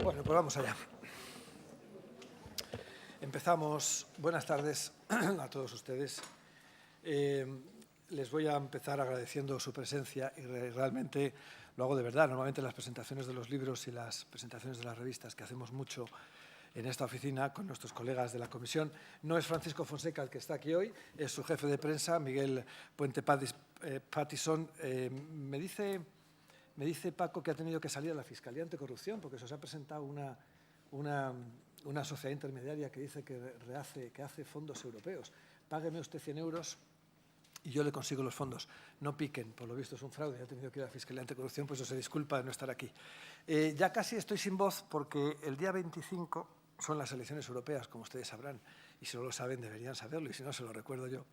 Bueno, pues vamos allá. Empezamos. Buenas tardes a todos ustedes. Les voy a empezar agradeciendo su presencia y realmente lo hago de verdad. Normalmente las presentaciones de los libros y las presentaciones de las revistas que hacemos mucho en esta oficina con nuestros colegas de la comisión. No es Francisco Fonseca el que está aquí hoy, es su jefe de prensa, Miguel Puente Pattison. Me dice Paco que ha tenido que salir a la Fiscalía Anticorrupción porque se os ha presentado una sociedad intermediaria que dice que hace fondos europeos. Págueme usted 100 euros y yo le consigo los fondos. No piquen, por lo visto es un fraude, ha tenido que ir a la Fiscalía Anticorrupción, pues se disculpa de no estar aquí. Ya casi estoy sin voz porque el día 25 son las elecciones europeas, como ustedes sabrán, y si no lo saben deberían saberlo, y si no se lo recuerdo yo.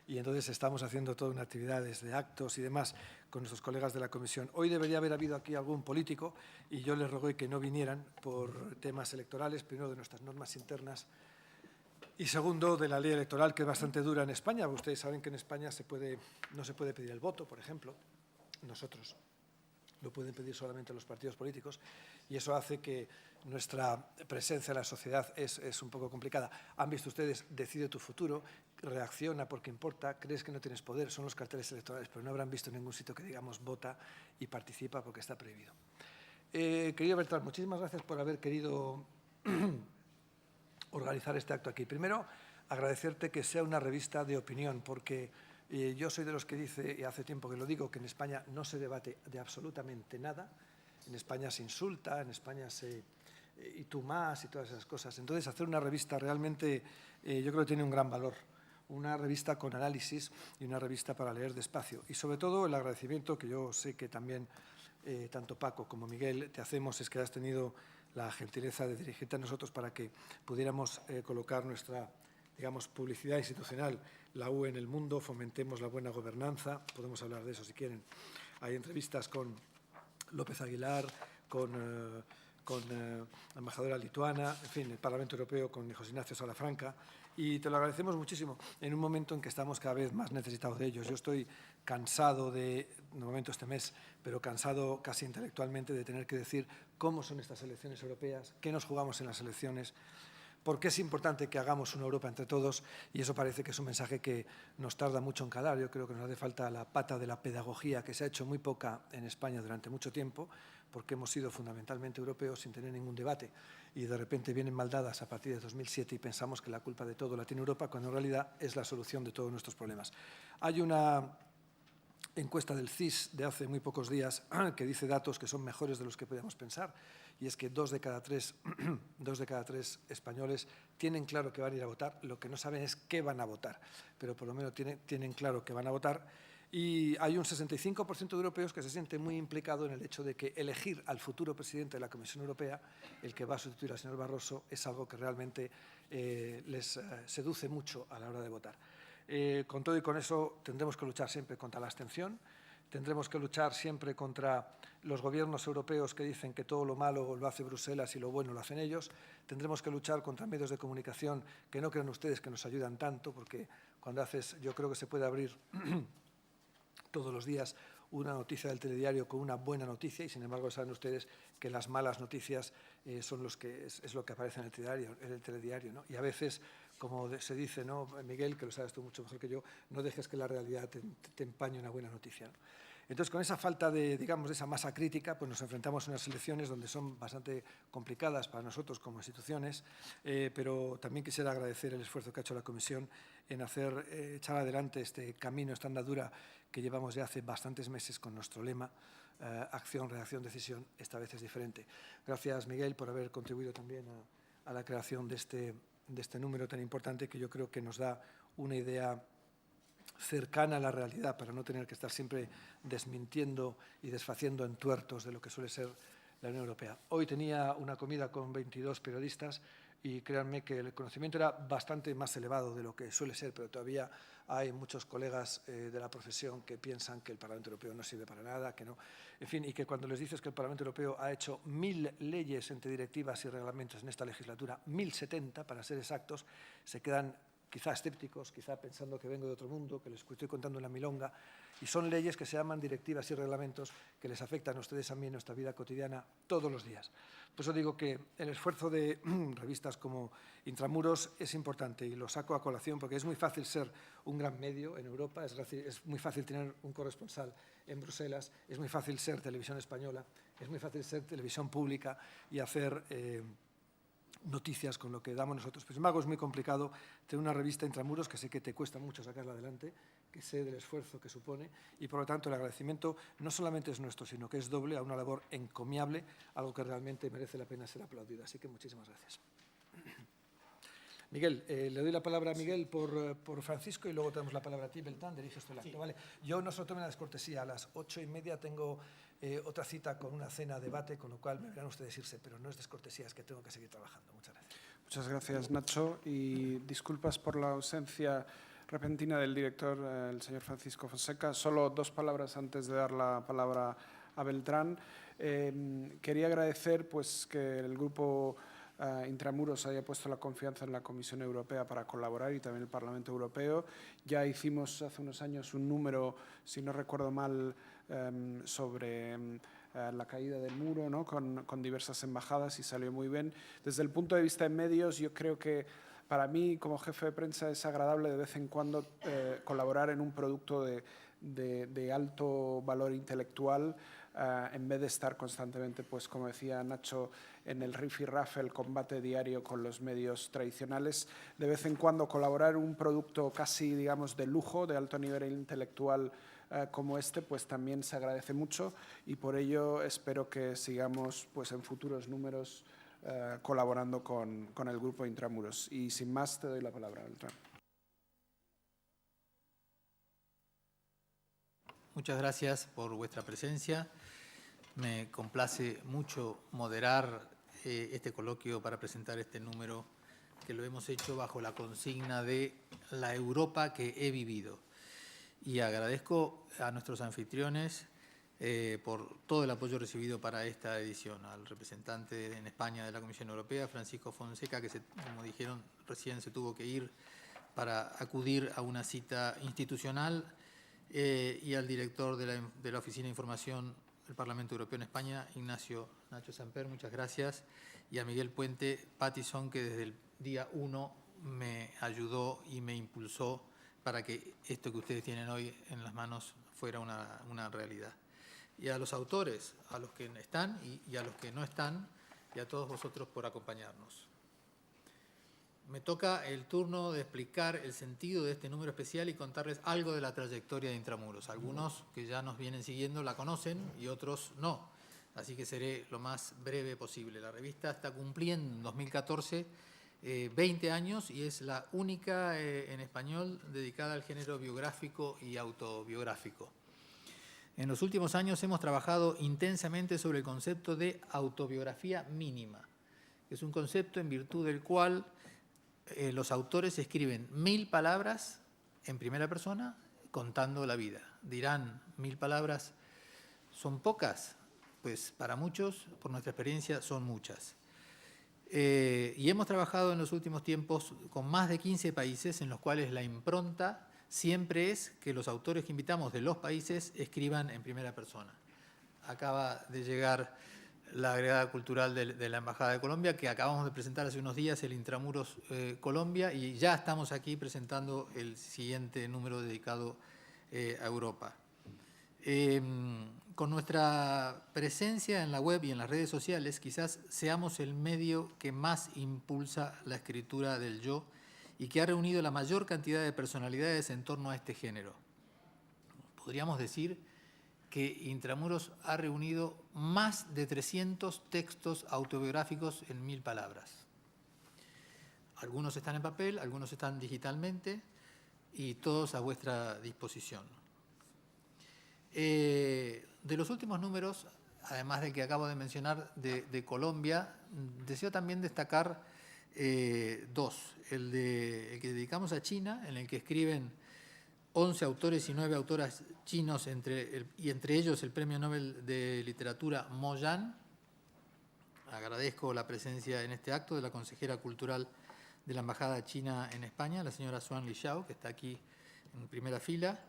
Y entonces estamos haciendo toda una actividades de actos y demás con nuestros colegas de la comisión. Hoy debería haber habido aquí algún político y yo les rogué que no vinieran por temas electorales, primero de nuestras normas internas y segundo de la ley electoral, que es bastante dura en España. Ustedes saben que en España no se puede pedir el voto, por ejemplo. Nosotros lo pueden pedir solamente los partidos políticos y eso hace que nuestra presencia en la sociedad es un poco complicada. Han visto ustedes Decide tu futuro, reacciona porque importa, crees que no tienes poder, son los carteles electorales, pero no habrán visto en ningún sitio que digamos vota y participa porque está prohibido. Querido Bertrand, muchísimas gracias por haber querido organizar este acto aquí. Primero, agradecerte que sea una revista de opinión, porque yo soy de los que dice, y hace tiempo que lo digo, que en España no se debate de absolutamente nada. En España se insulta, en España y tú más y todas esas cosas. Entonces, hacer una revista realmente, yo creo que tiene un gran valor. Una revista con análisis y una revista para leer despacio. Y sobre todo el agradecimiento que yo sé que también tanto Paco como Miguel te hacemos es que has tenido la gentileza de dirigirte a nosotros para que pudiéramos colocar nuestra, digamos, publicidad institucional, la UE en el mundo, fomentemos la buena gobernanza, podemos hablar de eso si quieren. Hay entrevistas con López Aguilar, con la embajadora lituana, en fin, el Parlamento Europeo con José Ignacio Salafranca, y te lo agradecemos muchísimo en un momento en que estamos cada vez más necesitados de ellos. Yo estoy cansado de momento este mes, pero cansado casi intelectualmente de tener que decir cómo son estas elecciones europeas, qué nos jugamos en las elecciones, por qué es importante que hagamos una Europa entre todos, y eso parece que es un mensaje que nos tarda mucho en calar. Yo creo que nos hace falta la pata de la pedagogía, que se ha hecho muy poca en España durante mucho tiempo, porque hemos sido fundamentalmente europeos sin tener ningún debate, y de repente vienen maldadas a partir de 2007 y pensamos que la culpa de todo la tiene Europa, cuando en realidad es la solución de todos nuestros problemas. Hay una encuesta del CIS de hace muy pocos días que dice datos que son mejores de los que podíamos pensar, y es que 2 de cada 3 españoles tienen claro que van a ir a votar. Lo que no saben es qué van a votar, pero por lo menos tienen claro que van a votar. Y hay un 65% de europeos que se siente muy implicado en el hecho de que elegir al futuro presidente de la Comisión Europea, el que va a sustituir al señor Barroso, es algo que realmente les seduce mucho a la hora de votar. Con todo y con eso tendremos que luchar siempre contra la abstención, tendremos que luchar siempre contra los gobiernos europeos que dicen que todo lo malo lo hace Bruselas y lo bueno lo hacen ellos, tendremos que luchar contra medios de comunicación que no crean ustedes que nos ayudan tanto, porque cuando yo creo que se puede abrir todos los días una noticia del telediario con una buena noticia, y sin embargo saben ustedes que las malas noticias es lo que aparece en el telediario, ¿no? Y a veces, como se dice, ¿no, Miguel, que lo sabes tú mucho mejor que yo, no dejes que la realidad te empañe una buena noticia, ¿no? Entonces, con esa falta de, digamos, de esa masa crítica, pues nos enfrentamos a unas elecciones donde son bastante complicadas para nosotros como instituciones, pero también quisiera agradecer el esfuerzo que ha hecho la Comisión en echar adelante este camino, esta andadura que llevamos ya hace bastantes meses con nuestro lema, acción, reacción, decisión. Esta vez es diferente. Gracias, Miguel, por haber contribuido también a la creación de este número tan importante, que yo creo que nos da una idea cercana a la realidad para no tener que estar siempre desmintiendo y desfaciendo entuertos de lo que suele ser la Unión Europea. Hoy tenía una comida con 22 periodistas y créanme que el conocimiento era bastante más elevado de lo que suele ser, pero todavía hay muchos colegas de la profesión que piensan que el Parlamento Europeo no sirve para nada, que no. En fin, y que cuando les dices que el Parlamento Europeo ha hecho 1000 leyes entre directivas y reglamentos en esta legislatura, 1070 para ser exactos, se quedan quizá escépticos, quizá pensando que vengo de otro mundo, que les estoy contando una milonga, y son leyes que se llaman directivas y reglamentos que les afectan a ustedes a mí en nuestra vida cotidiana todos los días. Por eso digo que el esfuerzo de revistas como Intramuros es importante y lo saco a colación porque es muy fácil ser un gran medio en Europa, es muy fácil tener un corresponsal en Bruselas, es muy fácil ser televisión española, es muy fácil ser televisión pública y hacer noticias con lo que damos nosotros. Pero sin embargo es muy complicado tener una revista Intramuros, que sé que te cuesta mucho sacarla adelante, que sé del esfuerzo que supone y por lo tanto el agradecimiento no solamente es nuestro, sino que es doble a una labor encomiable, algo que realmente merece la pena ser aplaudido. Así que muchísimas gracias. Miguel, le doy la palabra a Miguel por Francisco y luego tenemos la palabra a ti, Beltrán, dirige usted el acto. Sí. Vale. Yo no solo tomo la descortesía, a las 8:30 tengo otra cita con una cena debate, con lo cual me verán ustedes irse, pero no es descortesía, es que tengo que seguir trabajando. Muchas gracias. Muchas gracias, Nacho, y disculpas por la ausencia repentina del director, el señor Francisco Fonseca. Solo 2 palabras antes de dar la palabra a Beltrán. Quería agradecer pues, que el grupo Intramuros haya puesto la confianza en la Comisión Europea para colaborar y también el Parlamento Europeo. Ya hicimos hace unos años un número, si no recuerdo mal, sobre la caída del muro, ¿no? con diversas embajadas y salió muy bien. Desde el punto de vista de medios, yo creo que para mí, como jefe de prensa, es agradable de vez en cuando colaborar en un producto de alto valor intelectual, en vez de estar constantemente, pues como decía Nacho, en el rifirrafe, el combate diario con los medios tradicionales. De vez en cuando colaborar en un producto casi, digamos, de lujo, de alto nivel intelectual como este, pues también se agradece mucho y por ello espero que sigamos pues, en futuros números colaborando con el grupo Intramuros. Y sin más, te doy la palabra, Beltrán. Muchas gracias por vuestra presencia. Me complace mucho moderar este coloquio para presentar este número que lo hemos hecho bajo la consigna de la Europa que he vivido. Y agradezco a nuestros anfitriones por todo el apoyo recibido para esta edición. Al representante en España de la Comisión Europea, Francisco Fonseca, que como dijeron recién se tuvo que ir para acudir a una cita institucional, y al director de la Oficina de Información del Parlamento Europeo en España, Nacho Samper, muchas gracias, y a Miguel Puente Pattison, que desde el día 1 me ayudó y me impulsó para que esto que ustedes tienen hoy en las manos fuera una realidad. Y a los autores, a los que están y a los que no están, y a todos vosotros por acompañarnos. Me toca el turno de explicar el sentido de este número especial y contarles algo de la trayectoria de Intramuros. Algunos que ya nos vienen siguiendo la conocen y otros no, así que seré lo más breve posible. La revista está cumpliendo en 2014 20 años y es la única en español dedicada al género biográfico y autobiográfico. En los últimos años hemos trabajado intensamente sobre el concepto de autobiografía mínima, que es un concepto en virtud del cual los autores escriben 1000 palabras en primera persona contando la vida. Dirán, 1000 palabras son pocas, pues para muchos, por nuestra experiencia, son muchas. Y hemos trabajado en los últimos tiempos con más de 15 países en los cuales la impronta siempre es que los autores que invitamos de los países escriban en primera persona. Acaba de llegar la agregada cultural de la Embajada de Colombia, que acabamos de presentar hace unos días, el Intramuros Colombia, y ya estamos aquí presentando el siguiente número dedicado a Europa. Con nuestra presencia en la web y en las redes sociales, quizás seamos el medio que más impulsa la escritura del yo y que ha reunido la mayor cantidad de personalidades en torno a este género. Podríamos decir que Intramuros ha reunido más de 300 textos autobiográficos en 1000 palabras. Algunos están en papel, algunos están digitalmente y todos a vuestra disposición. De los últimos números, además del que acabo de mencionar de Colombia, deseo también destacar 2. El que dedicamos a China, en el que escriben 11 autores y 9 autoras chinos, y entre ellos el Premio Nobel de Literatura Mo Yan. Agradezco la presencia en este acto de la consejera cultural de la Embajada China en España, la señora Xuan Lixiao, que está aquí en primera fila,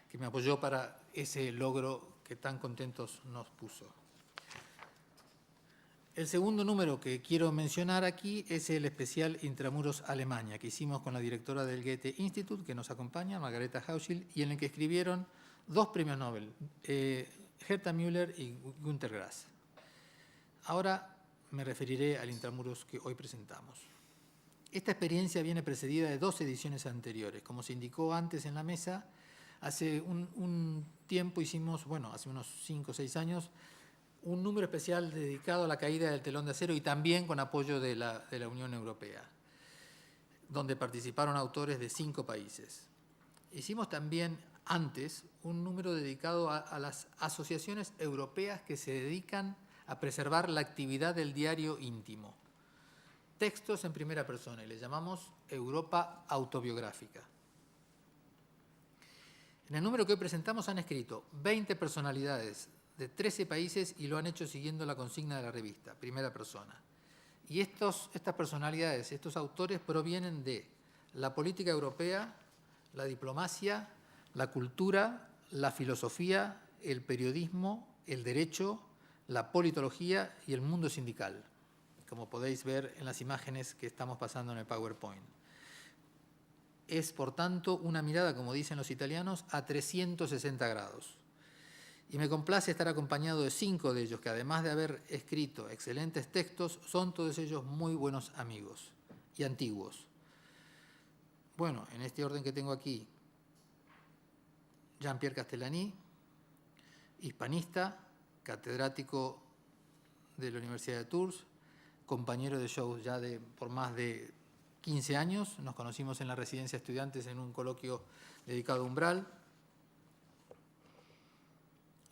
que me apoyó para ese logro que tan contentos nos puso. El segundo número que quiero mencionar aquí es el especial Intramuros Alemania, que hicimos con la directora del Goethe Institut, que nos acompaña, Margareta Hauschild, y en el que escribieron 2 premios Nobel, Herta Müller y Günter Grass. Ahora me referiré al Intramuros que hoy presentamos. Esta experiencia viene precedida de 2 ediciones anteriores. Como se indicó antes en la mesa, hace un tiempo hicimos, bueno, hace unos 5 o 6 años, un número especial dedicado a la caída del telón de acero y también con apoyo de la Unión Europea, donde participaron autores de 5 países. Hicimos también antes un número dedicado a las asociaciones europeas que se dedican a preservar la actividad del diario íntimo. Textos en primera persona, y le llamamos Europa autobiográfica. En el número que hoy presentamos han escrito 20 personalidades de 13 países y lo han hecho siguiendo la consigna de la revista, primera persona. Y estas personalidades, estos autores provienen de la política europea, la diplomacia, la cultura, la filosofía, el periodismo, el derecho, la politología y el mundo sindical, como podéis ver en las imágenes que estamos pasando en el PowerPoint. Es, por tanto, una mirada, como dicen los italianos, a 360 grados. Y me complace estar acompañado de 5 de ellos, que además de haber escrito excelentes textos, son todos ellos muy buenos amigos y antiguos. Bueno, en este orden que tengo aquí, Jean-Pierre Castellani, hispanista, catedrático de la Universidad de Tours, compañero de shows ya por más de 15 años. Nos conocimos en la residencia de estudiantes en un coloquio dedicado a Umbral.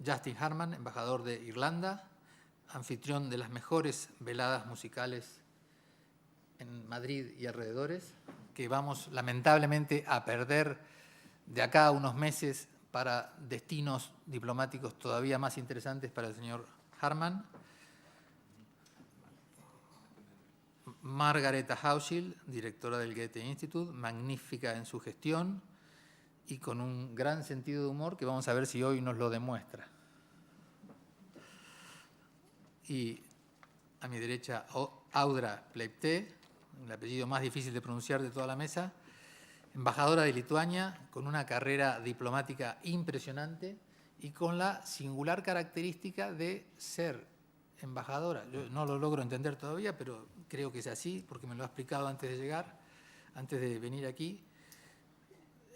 Justin Harman, embajador de Irlanda, anfitrión de las mejores veladas musicales en Madrid y alrededores, que vamos lamentablemente a perder de acá a unos meses para destinos diplomáticos todavía más interesantes para el señor Harman. Margareta Hauschild, directora del Goethe Institut, magnífica en su gestión y con un gran sentido de humor que vamos a ver si hoy nos lo demuestra. Y a mi derecha, Audra Pleipte, el apellido más difícil de pronunciar de toda la mesa, embajadora de Lituania, con una carrera diplomática impresionante y con la singular característica de ser embajadora. Yo no lo logro entender todavía, pero creo que es así, porque me lo ha explicado antes de llegar, antes de venir aquí.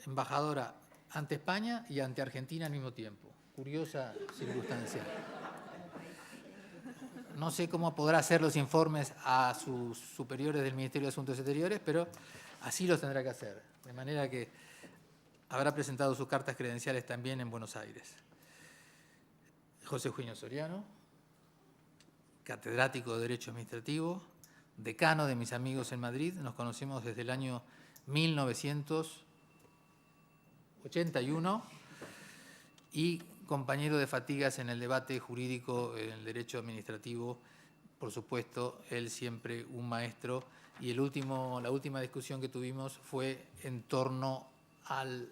Embajadora ante España y ante Argentina al mismo tiempo. Curiosa circunstancia. No sé cómo podrá hacer los informes a sus superiores del Ministerio de Asuntos Exteriores, pero así los tendrá que hacer. De manera que habrá presentado sus cartas credenciales también en Buenos Aires. José Eugenio Soriano, catedrático de Derecho Administrativo, decano de mis amigos en Madrid. Nos conocemos desde el año 1981 y compañero de fatigas en el debate jurídico, en el derecho administrativo. Por supuesto, él siempre un maestro. Y la última discusión que tuvimos fue en torno al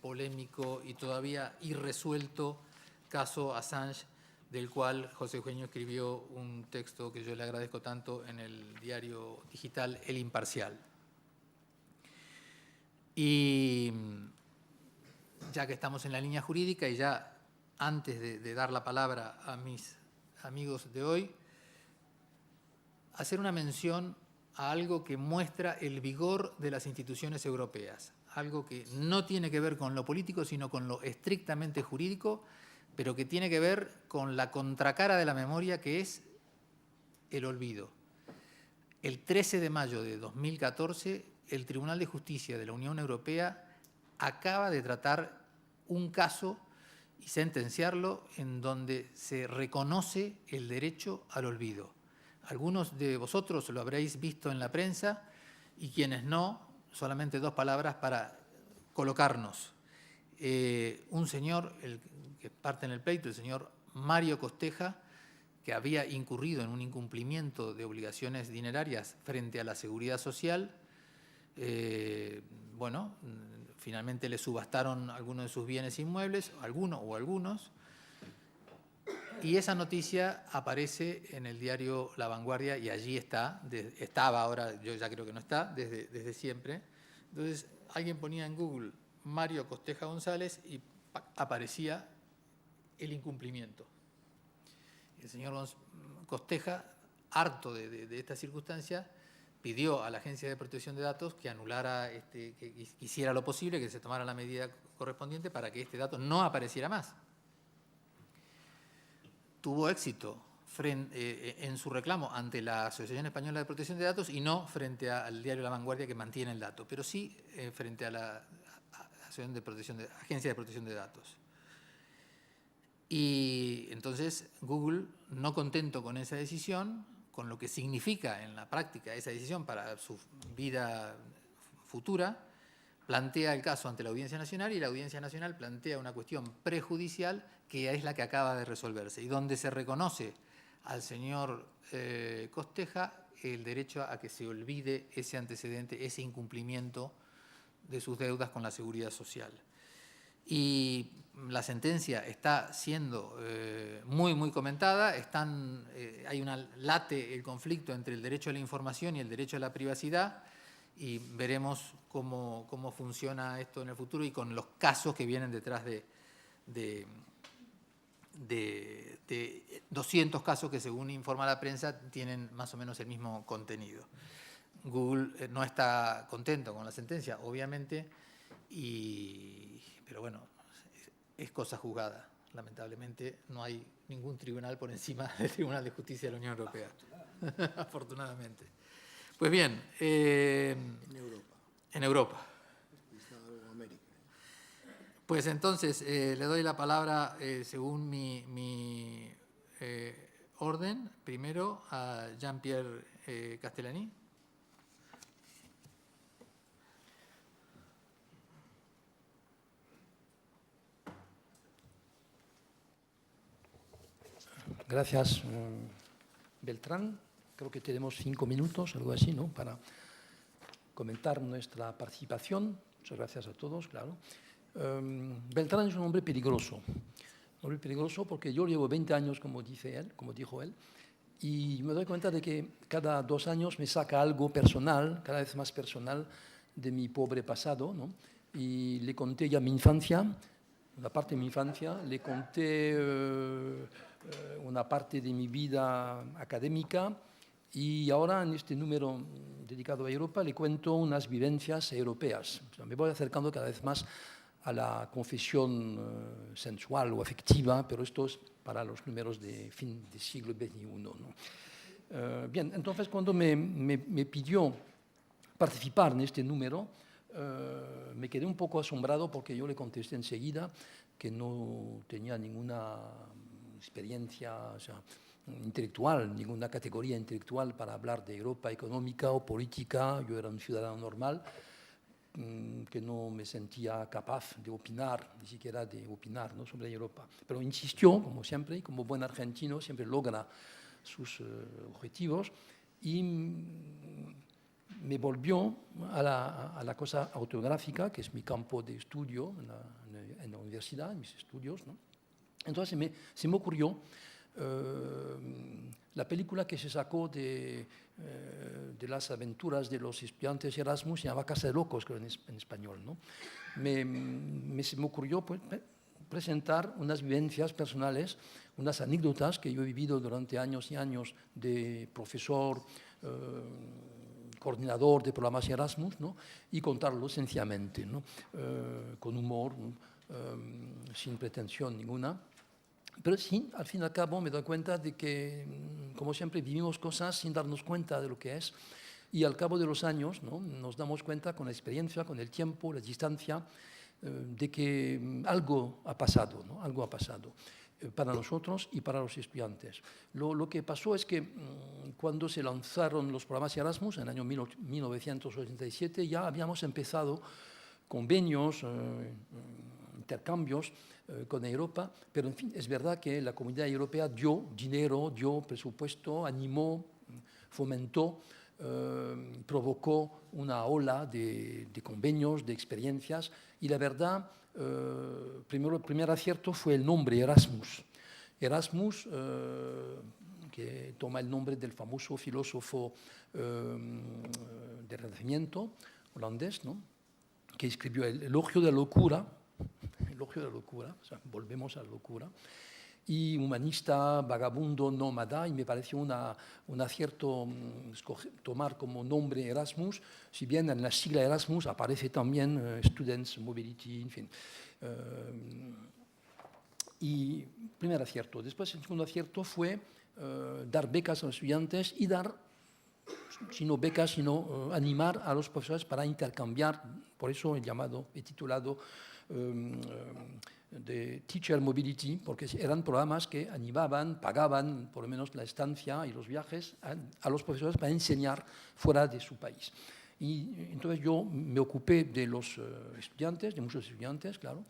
polémico y todavía irresuelto caso Assange, del cual José Eugenio escribió un texto que yo le agradezco tanto en el diario digital El Imparcial. Y ya que estamos en la línea jurídica y ya antes de dar la palabra a mis amigos de hoy, hacer una mención a algo que muestra el vigor de las instituciones europeas, algo que no tiene que ver con lo político, sino con lo estrictamente jurídico, pero que tiene que ver con la contracara de la memoria, que es el olvido. El 13 de mayo de 2014, el Tribunal de Justicia de la Unión Europea acaba de tratar un caso y sentenciarlo en donde se reconoce el derecho al olvido. Algunos de vosotros lo habréis visto en la prensa y quienes no, solamente 2 palabras para colocarnos. Un señor, el que parte en el pleito, el señor Mario Costeja, que había incurrido en un incumplimiento de obligaciones dinerarias frente a la Seguridad Social, bueno, finalmente le subastaron algunos de sus bienes inmuebles, algunos, y esa noticia aparece en el diario La Vanguardia y allí estaba ahora, yo ya creo que no está, desde siempre. Entonces, alguien ponía en Google Mario Costeja González y aparecía el incumplimiento. El señor Costeja, harto de esta circunstancia, pidió a la Agencia de Protección de Datos que anulara, que hiciera lo posible, que se tomara la medida correspondiente para que este dato no apareciera más. Tuvo éxito en su reclamo ante la Asociación Española de Protección de Datos y no frente al diario La Vanguardia, que mantiene el dato, pero sí frente a la Agencia de Protección de Datos. Y entonces Google, no contento con esa decisión, con lo que significa en la práctica esa decisión para su vida futura, plantea el caso ante la Audiencia Nacional y la Audiencia Nacional plantea una cuestión prejudicial que es la que acaba de resolverse y donde se reconoce al señor Costeja el derecho a que se olvide ese antecedente, ese incumplimiento de sus deudas con la Seguridad Social. Y la sentencia está siendo muy comentada, late el conflicto entre el derecho a la información y el derecho a la privacidad, y veremos cómo funciona esto en el futuro y con los casos que vienen detrás de 200 casos que, según informa la prensa, tienen más o menos el mismo contenido. Google no está contento con la sentencia, obviamente, pero bueno, es cosa juzgada. Lamentablemente no hay ningún tribunal por encima del Tribunal de Justicia de la Unión Europea. Afortunadamente. Pues bien, en Europa. Pues entonces le doy la palabra según mi orden, primero a Jean-Pierre Castellani. Gracias, Beltrán. Creo que tenemos 5 minutos, algo así, ¿no?, para comentar nuestra participación. Muchas gracias a todos, claro. Beltrán es un hombre peligroso. Un hombre peligroso porque yo llevo 20 años, como dijo él, y me doy cuenta de que cada 2 años me saca algo personal, cada vez más personal, de mi pobre pasado, ¿no? Y le conté ya mi infancia, una parte de mi infancia, le conté una parte de mi vida académica, y ahora en este número dedicado a Europa le cuento unas vivencias europeas. O sea, me voy acercando cada vez más a la confesión sensual o afectiva, pero esto es para los números de fin del siglo XXI, ¿no? Bien, entonces cuando me pidió participar en este número, me quedé un poco asombrado porque yo le contesté enseguida que no tenía ninguna experiencia, o sea, intelectual, ninguna categoría intelectual para hablar de Europa económica o política. Yo era un ciudadano normal, que no me sentía capaz de opinar, ni siquiera de opinar, ¿no?, sobre Europa. Pero insistió, como siempre, y como buen argentino siempre logra sus objetivos, y me volvió a la cosa autobiográfica, que es mi campo de estudio en la universidad, en mis estudios, ¿no? Entonces se me ocurrió la película que se sacó de las aventuras de los estudiantes Erasmus, se llama Casa de Locos, creo, en español, ¿no? Se me ocurrió, pues, presentar unas vivencias personales, unas anécdotas que yo he vivido durante años y años de profesor, coordinador de programas Erasmus, ¿no?, y contarlo sencillamente, ¿no?, con humor, sin pretensión ninguna. Pero sí, al fin y al cabo me doy cuenta de que, como siempre, vivimos cosas sin darnos cuenta de lo que es, y al cabo de los años, ¿no?, nos damos cuenta con la experiencia, con el tiempo, la distancia, de que algo ha pasado, ¿no?, algo ha pasado para nosotros y para los estudiantes. Lo que pasó es que cuando se lanzaron los programas Erasmus en el año 1987, ya habíamos empezado convenios, intercambios con Europa, pero en fin, es verdad que la Comunidad Europea dio dinero, dio presupuesto, animó, fomentó provocó una ola de convenios, de experiencias, y la verdad, el primer acierto fue el nombre, Erasmus. Erasmus, que toma el nombre del famoso filósofo del Renacimiento holandés, ¿no?, que escribió el Elogio de la Locura, o sea, volvemos a la locura, y humanista, vagabundo, nómada, y me pareció un acierto tomar como nombre Erasmus, si bien en la sigla Erasmus aparece también Students Mobility, en fin. Y primer acierto. Después el segundo acierto fue dar becas a los estudiantes y dar, sino becas, sino animar a los profesores para intercambiar, por eso he titulado de Teacher Mobility, porque eran programas que animaban, pagaban por lo menos la estancia y los viajes a los profesores para enseñar fuera de su país. Y entonces yo me ocupé de los estudiantes, de muchos estudiantes, claro,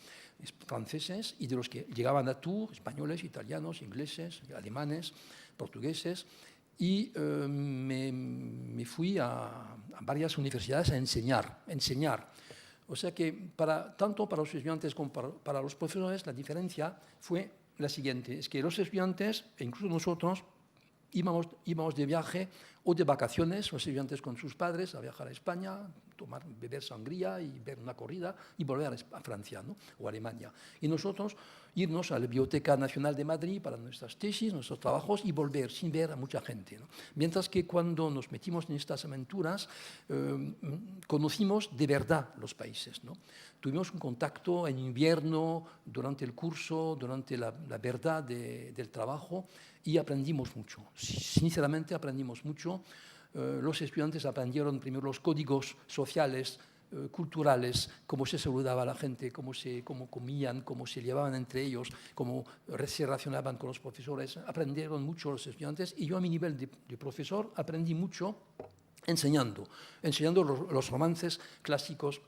franceses, y de los que llegaban a Tours, españoles, italianos, ingleses, alemanes, portugueses, y me fui a varias universidades a enseñar. O sea que tanto para los estudiantes como para los profesores la diferencia fue la siguiente, es que los estudiantes, e incluso nosotros, íbamos de viaje o de vacaciones, los estudiantes con sus padres, a viajar a España, beber sangría y ver una corrida y volver a Francia, ¿no?, o a Alemania. Y nosotros irnos a la Biblioteca Nacional de Madrid para nuestras tesis, nuestros trabajos y volver sin ver a mucha gente, ¿no? Mientras que cuando nos metimos en estas aventuras, conocimos de verdad los países, ¿no? Tuvimos un contacto en invierno, durante el curso, durante la verdad del trabajo, y aprendimos mucho. Sinceramente aprendimos mucho. Los estudiantes aprendieron primero los códigos sociales, culturales, cómo se saludaba a la gente, cómo comían, cómo se llevaban entre ellos, cómo se relacionaban con los profesores. Aprendieron mucho los estudiantes, y yo a mi nivel de profesor aprendí mucho enseñando los romances clásicos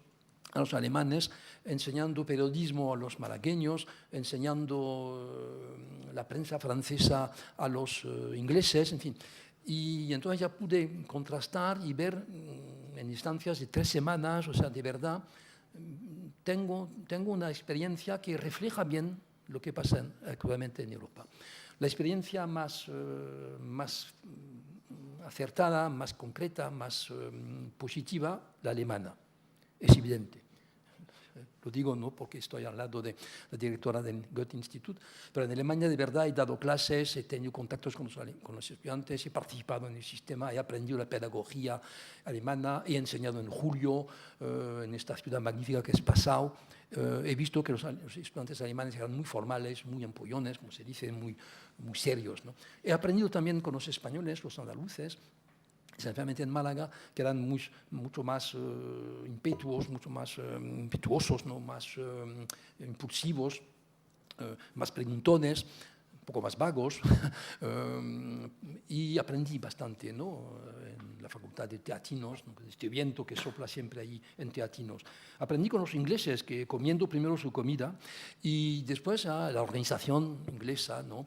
a los alemanes, enseñando periodismo a los malagueños, enseñando la prensa francesa a los ingleses, en fin. Y entonces ya pude contrastar y ver en instancias de 3 semanas, o sea, de verdad, tengo una experiencia que refleja bien lo que pasa actualmente en Europa. La experiencia más acertada, más concreta, más positiva, la alemana, es evidente. Lo digo no porque estoy al lado de la directora del Goethe-Institut, pero en Alemania de verdad he dado clases, he tenido contactos con los estudiantes, he participado en el sistema, he aprendido la pedagogía alemana, he enseñado en julio en esta ciudad magnífica que es Passau. He visto que los estudiantes alemanes eran muy formales, muy empollones, como se dice, muy serios, ¿no? He aprendido también con los españoles, los andaluces, especialmente en Málaga, que eran mucho más impetuosos, ¿no?, más impulsivos, más preguntones, un poco más vagos, y aprendí bastante, ¿no?, en la facultad de Teatinos, ¿no?, este viento que sopla siempre ahí en Teatinos. Aprendí con los ingleses, que comiendo primero su comida y después la organización inglesa, ¿no?,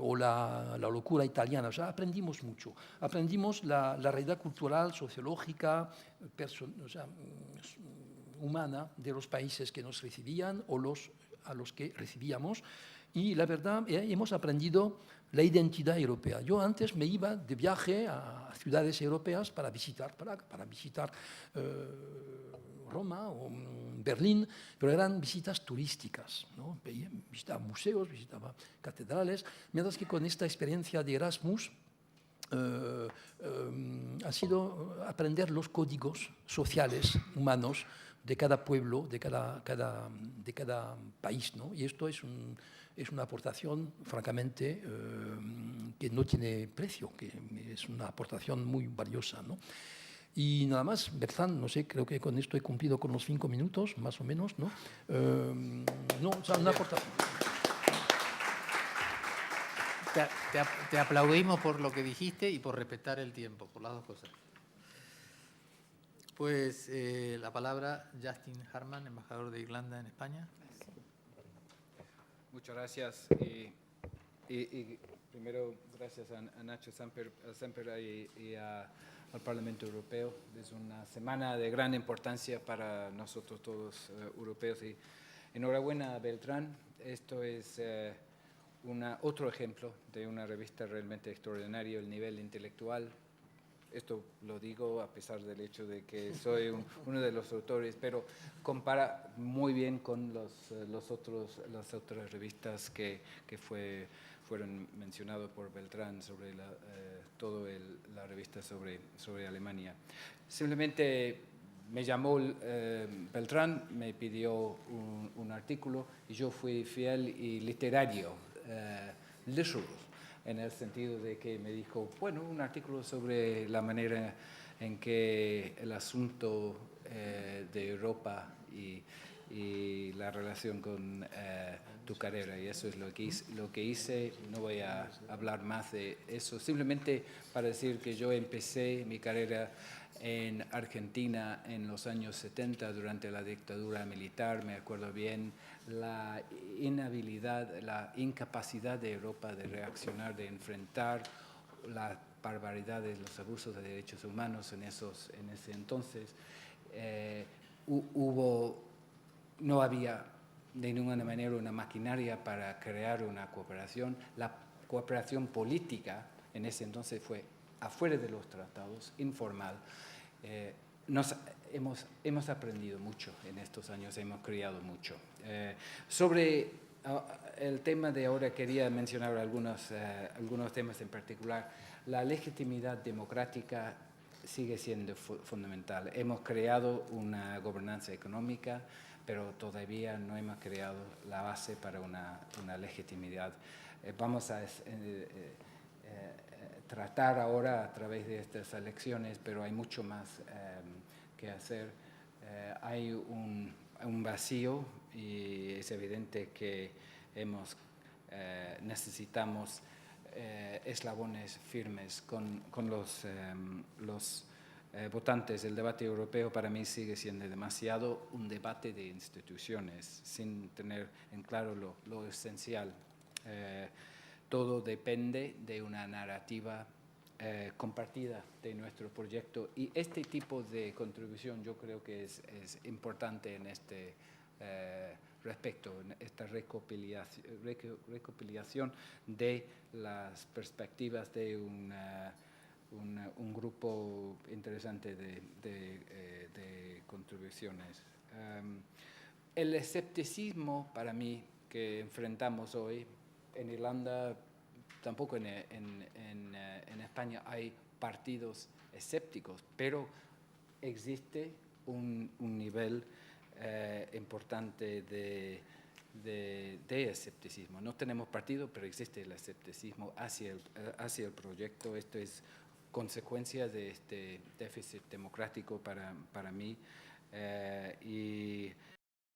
o la locura italiana. O sea, aprendimos mucho. Aprendimos la realidad cultural, sociológica, humana de los países que nos recibían o a los que recibíamos. Y la verdad, hemos aprendido la identidad europea. Yo antes me iba de viaje a ciudades europeas para visitar Praga, para visitar Roma o Berlín, pero eran visitas turísticas, ¿no? Visitaba museos, visitaba catedrales, mientras que con esta experiencia de Erasmus ha sido aprender los códigos sociales, humanos, de cada pueblo, de cada país, ¿no? Y esto es una aportación, francamente, que no tiene precio, que es una aportación muy valiosa, ¿no? Y nada más, Bertrand, no sé, creo que con esto he cumplido con los 5 minutos, más o menos, ¿no? O sea, una aportación. Te aplaudimos por lo que dijiste y por respetar el tiempo, por las dos cosas. Pues la palabra, Justin Harman, embajador de Irlanda en España. Muchas gracias. Primero, gracias a Nacho Samper y al Parlamento Europeo. Es una semana de gran importancia para nosotros todos europeos. Y enhorabuena a Beltrán. Esto es otro ejemplo de una revista realmente extraordinaria, el nivel intelectual. Esto lo digo a pesar del hecho de que soy uno de los autores, pero compara muy bien con las otras revistas que fueron mencionadas por Beltrán sobre la revista sobre Alemania. Simplemente me llamó Beltrán, me pidió un artículo y yo fui fiel y literario, literal, en el sentido de que me dijo, bueno, un artículo sobre la manera en que el asunto de Europa y la relación con tu carrera, y eso es lo que hice. No voy a hablar más de eso, simplemente para decir que yo empecé mi carrera en Argentina en los años 70 durante la dictadura militar. Me acuerdo bien la inhabilidad, la incapacidad de Europa de reaccionar, de enfrentar las barbaridades, los abusos de derechos humanos en ese entonces. No había de ninguna manera una maquinaria para crear una cooperación. La cooperación política en ese entonces fue afuera de los tratados, informal. Hemos aprendido mucho en estos años, hemos criado mucho. Sobre el tema de ahora, quería mencionar algunos temas en particular. La legitimidad democrática sigue siendo fundamental. Hemos creado una gobernanza económica, pero todavía no hemos creado la base para una legitimidad. Vamos a tratar ahora a través de estas elecciones, pero hay mucho más que hacer. Hay un vacío y es evidente que necesitamos eslabones firmes con los votantes. El debate europeo para mí sigue siendo demasiado un debate de instituciones, sin tener en claro lo esencial. Todo depende de una narrativa compartida de nuestro proyecto, y este tipo de contribución yo creo que es importante en este respecto, en esta recopilación de las perspectivas de un grupo interesante de contribuciones. El escepticismo para mí que enfrentamos hoy en Irlanda, tampoco en España hay partidos escépticos, pero existe un nivel importante de escepticismo. No tenemos partido, pero existe el escepticismo hacia el proyecto. Esto es consecuencia de este déficit democrático para mí. Y